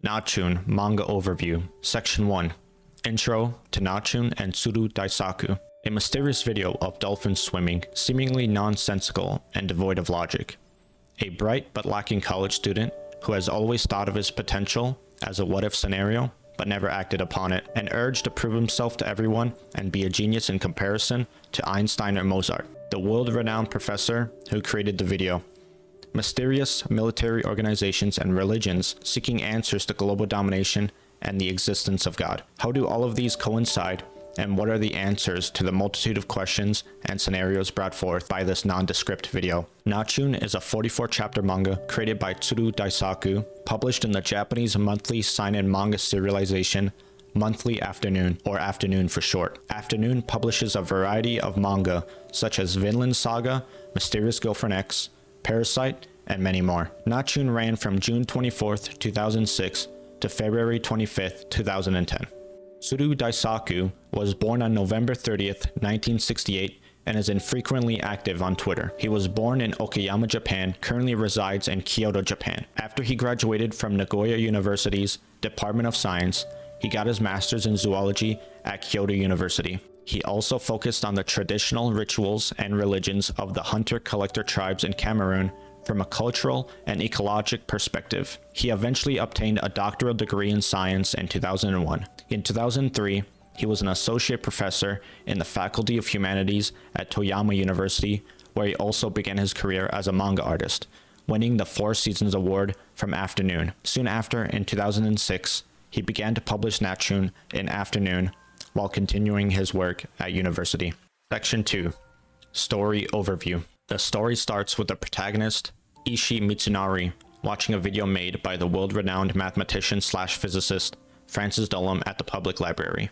NacuN Manga Overview. Section 1. Intro to NacuN and Tsuru Daisaku. A mysterious video of dolphins swimming, seemingly nonsensical and devoid of logic. A bright but lacking college student who has always thought of his potential as a what-if scenario, but never acted upon it, and urged to prove himself to everyone and be a genius in comparison to Einstein or Mozart, the world-renowned professor who created the video. Mysterious military organizations and religions seeking answers to global domination and the existence of God. How do all of these coincide, and what are the answers to the multitude of questions and scenarios brought forth by this nondescript video? NacuN is a 44-chapter manga created by Tsuru Daisaku, published in the Japanese monthly seinen manga serialization Monthly Afternoon, or Afternoon for short. Afternoon publishes a variety of manga such as Vinland Saga, Mysterious Girlfriend X, Parasite, and many more. NacuN ran from June 24th, 2006 to February 25th, 2010. Tsuru Daisaku was born on November 30th, 1968 and is infrequently active on Twitter. He was born in Okayama, Japan, currently resides in Kyoto, Japan. After he graduated from Nagoya University's Department of Science, he got his master's in zoology at Kyoto University. He also focused on the traditional rituals and religions of the hunter-collector tribes in Cameroon from a cultural and ecologic perspective. He eventually obtained a doctoral degree in science in 2001. In 2003, he was an associate professor in the Faculty of Humanities at Toyama University, where he also began his career as a manga artist, winning the 4 Seasons Award from Afternoon. Soon after, in 2006, he began to publish NacuN in Afternoon while continuing his work at university. Section 2. Story Overview. The story starts with the protagonist, Ishii Mitsunari, watching a video made by the world-renowned mathematician/physicist Francis Dolam at the public library.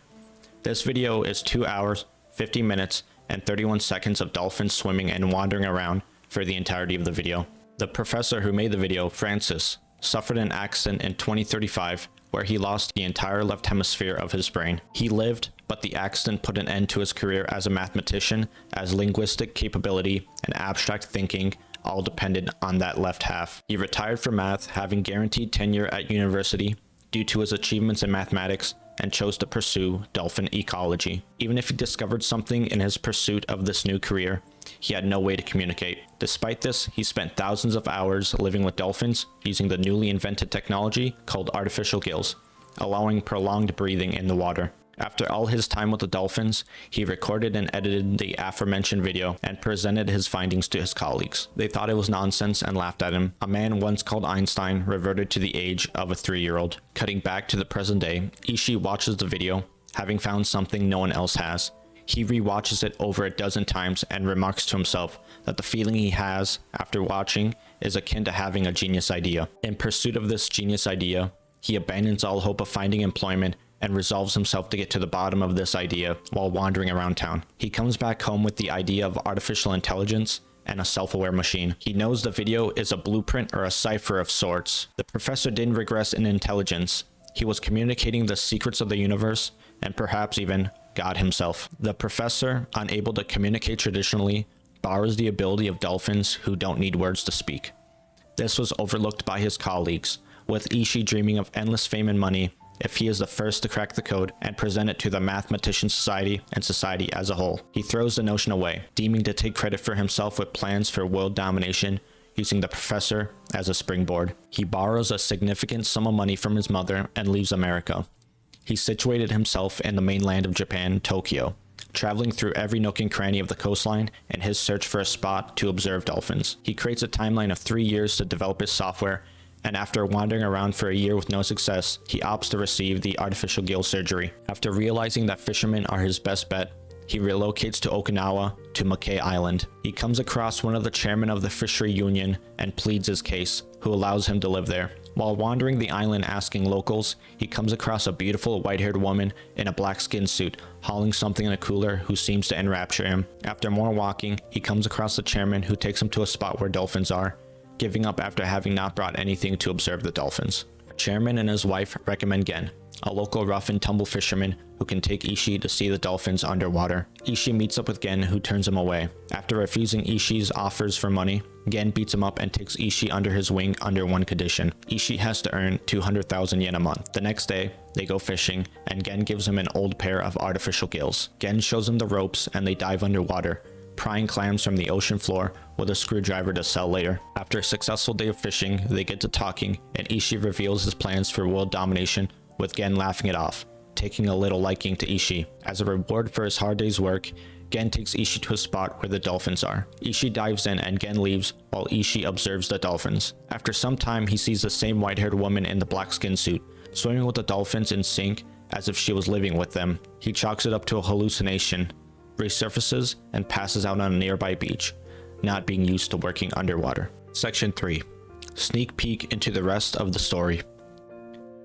This video is 2 hours, 50 minutes, and 31 seconds of dolphins swimming and wandering around for the entirety of the video. The professor who made the video, Francis, suffered an accident in 2035 where he lost the entire left hemisphere of his brain. He lived, but the accident put an end to his career as a mathematician, as linguistic capability and abstract thinking all depended on that left half. He retired from math, having guaranteed tenure at university due to his achievements in mathematics, and chose to pursue dolphin ecology. Even if he discovered something in his pursuit of this new career, he had no way to communicate. Despite this, he spent thousands of hours living with dolphins using the newly invented technology called artificial gills, allowing prolonged breathing in the water. After all his time with the dolphins, he recorded and edited the aforementioned video and presented his findings to his colleagues. They thought it was nonsense and laughed at him. A man once called Einstein reverted to the age of a 3-year-old. Cutting back to the present day, Ishii watches the video, having found something no one else has. He rewatches it over a dozen times and remarks to himself that the feeling he has after watching is akin to having a genius idea. In pursuit of this genius idea, he abandons all hope of finding employment and resolves himself to get to the bottom of this idea while wandering around town. He comes back home with the idea of artificial intelligence and a self-aware machine. He knows the video is a blueprint or a cipher of sorts. The professor didn't regress in intelligence. He was communicating the secrets of the universe and perhaps even God himself. The professor, unable to communicate traditionally, borrows the ability of dolphins who don't need words to speak. This was overlooked by his colleagues, with Ishii dreaming of endless fame and money if he is the first to crack the code and present it to the Mathematician Society and society as a whole. He throws the notion away, deeming to take credit for himself with plans for world domination, using the professor as a springboard. He borrows a significant sum of money from his mother and leaves America. He situated himself in the mainland of Japan, Tokyo, traveling through every nook and cranny of the coastline in his search for a spot to observe dolphins. He creates a timeline of 3 years to develop his software, and after wandering around for a year with no success, he opts to receive the artificial gill surgery. After realizing that fishermen are his best bet, he relocates to Okinawa to Mackay Island. He comes across one of the chairmen of the fishery union and pleads his case, who allows him to live there. While wandering the island asking locals, he comes across a beautiful white-haired woman in a black skin suit, hauling something in a cooler who seems to enrapture him. After more walking, he comes across the chairman who takes him to a spot where dolphins are, giving up after having not brought anything to observe the dolphins. The chairman and his wife recommend Gen, a local rough and tumble fisherman who can take Ishii to see the dolphins underwater. Ishii meets up with Gen, who turns him away. After refusing Ishii's offers for money, Gen beats him up and takes Ishii under his wing under one condition. Ishii has to earn 200,000 yen a month. The next day, they go fishing, and Gen gives him an old pair of artificial gills. Gen shows him the ropes, and they dive underwater, prying clams from the ocean floor with a screwdriver to sell later. After a successful day of fishing, they get to talking, and Ishii reveals his plans for world domination, with Gen laughing it off, taking a little liking to Ishii. As a reward for his hard day's work, Gen takes Ishii to a spot where the dolphins are. Ishii dives in and Gen leaves while Ishii observes the dolphins. After some time, he sees the same white-haired woman in the black skin suit, swimming with the dolphins in sync as if she was living with them. He chalks it up to a hallucination, resurfaces, and passes out on a nearby beach, not being used to working underwater. Section 3. Sneak peek into the rest of the story.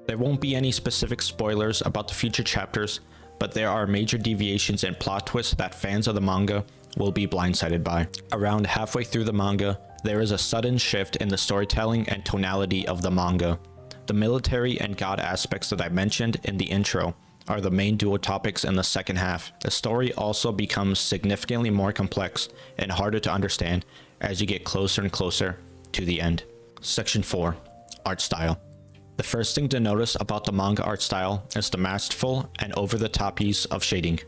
There won't be any specific spoilers about the future chapters, but there are major deviations and plot twists that fans of the manga will be blindsided by. Around halfway through the manga, there is a sudden shift in the storytelling and tonality of the manga. The military and god aspects that I mentioned in the intro are the main dual topics in the second half. The story also becomes significantly more complex and harder to understand as you get closer and closer to the end. Section 4. Art style. The first thing to notice about the manga art style is the masterful and over-the-top use of shading.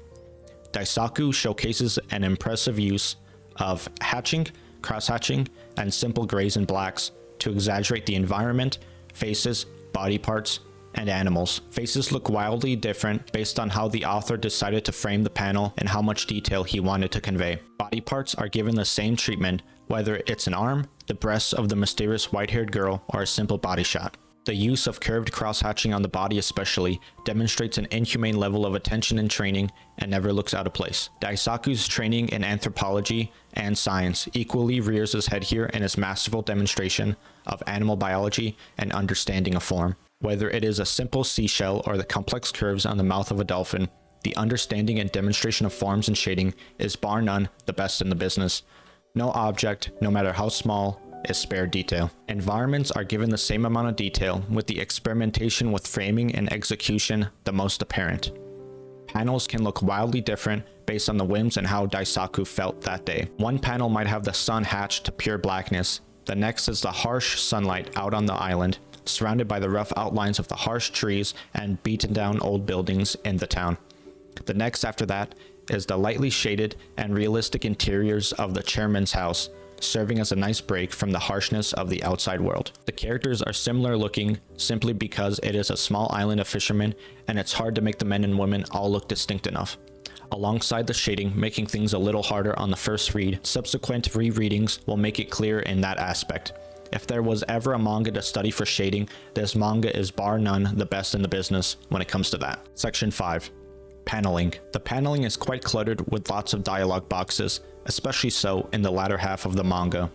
Daisaku showcases an impressive use of hatching, cross-hatching, and simple grays and blacks to exaggerate the environment, faces, body parts, and animals. Faces look wildly different based on how the author decided to frame the panel and how much detail he wanted to convey. Body parts are given the same treatment, whether it's an arm, the breasts of the mysterious white-haired girl, or a simple body shot. The use of curved cross-hatching on the body especially demonstrates an inhumane level of attention and training and never looks out of place. Daisaku's training in anthropology and science equally rears his head here in his masterful demonstration of animal biology and understanding of form. Whether it is a simple seashell or the complex curves on the mouth of a dolphin, the understanding and demonstration of forms and shading is bar none the best in the business. No object, no matter how small, is spared detail. Environments are given the same amount of detail, with the experimentation with framing and execution the most apparent. Panels can look wildly different based on the whims and how Daisaku felt that day. One panel might have the sun hatched to pure blackness. The next is the harsh sunlight out on the island, surrounded by the rough outlines of the harsh trees and beaten down old buildings in the town. The next after that is the lightly shaded and realistic interiors of the chairman's house, serving as a nice break from the harshness of the outside world. The characters are similar looking simply because it is a small island of fishermen and it's hard to make the men and women all look distinct enough. Alongside the shading making things a little harder on the first read, subsequent rereadings will make it clear in that aspect. If there was ever a manga to study for shading, this manga is bar none the best in the business when it comes to that. Section 5. Paneling. The paneling is quite cluttered with lots of dialogue boxes, especially so in the latter half of the manga.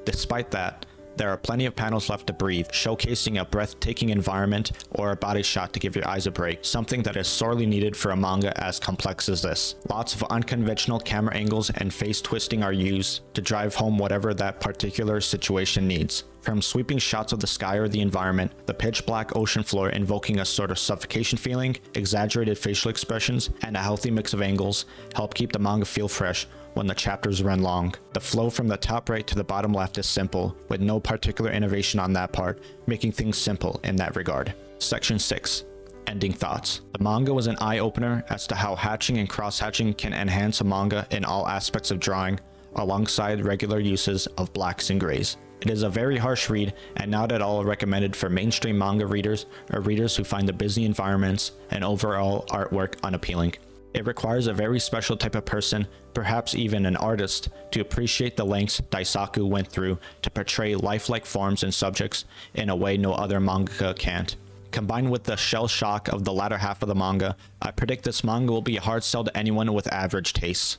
Despite that, there are plenty of panels left to breathe, showcasing a breathtaking environment or a body shot to give your eyes a break, something that is sorely needed for a manga as complex as this. Lots of unconventional camera angles and face twisting are used to drive home whatever that particular situation needs. From sweeping shots of the sky or the environment, the pitch black ocean floor invoking a sort of suffocation feeling, exaggerated facial expressions, and a healthy mix of angles help keep the manga feel fresh when the chapters run long. The flow from the top right to the bottom left is simple, with no particular innovation on that part, making things simple in that regard. Section 6. Ending thoughts. The manga was an eye-opener as to how hatching and cross-hatching can enhance a manga in all aspects of drawing, alongside regular uses of blacks and grays. It is a very harsh read and not at all recommended for mainstream manga readers or readers who find the busy environments and overall artwork unappealing. It requires a very special type of person, perhaps even an artist, to appreciate the lengths Daisaku went through to portray lifelike forms and subjects in a way no other mangaka can't. Combined with the shell shock of the latter half of the manga, I predict this manga will be a hard sell to anyone with average tastes.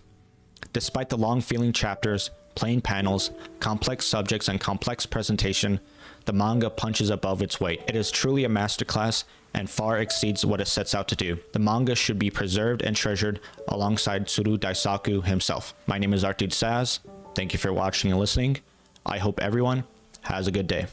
Despite the long feeling chapters, plain panels, complex subjects, and complex presentation, the manga punches above its weight. It is truly a masterclass and far exceeds what it sets out to do. The manga should be preserved and treasured alongside Tsuru Daisaku himself. My name is Artstyle. Thank you for watching and listening. I hope everyone has a good day.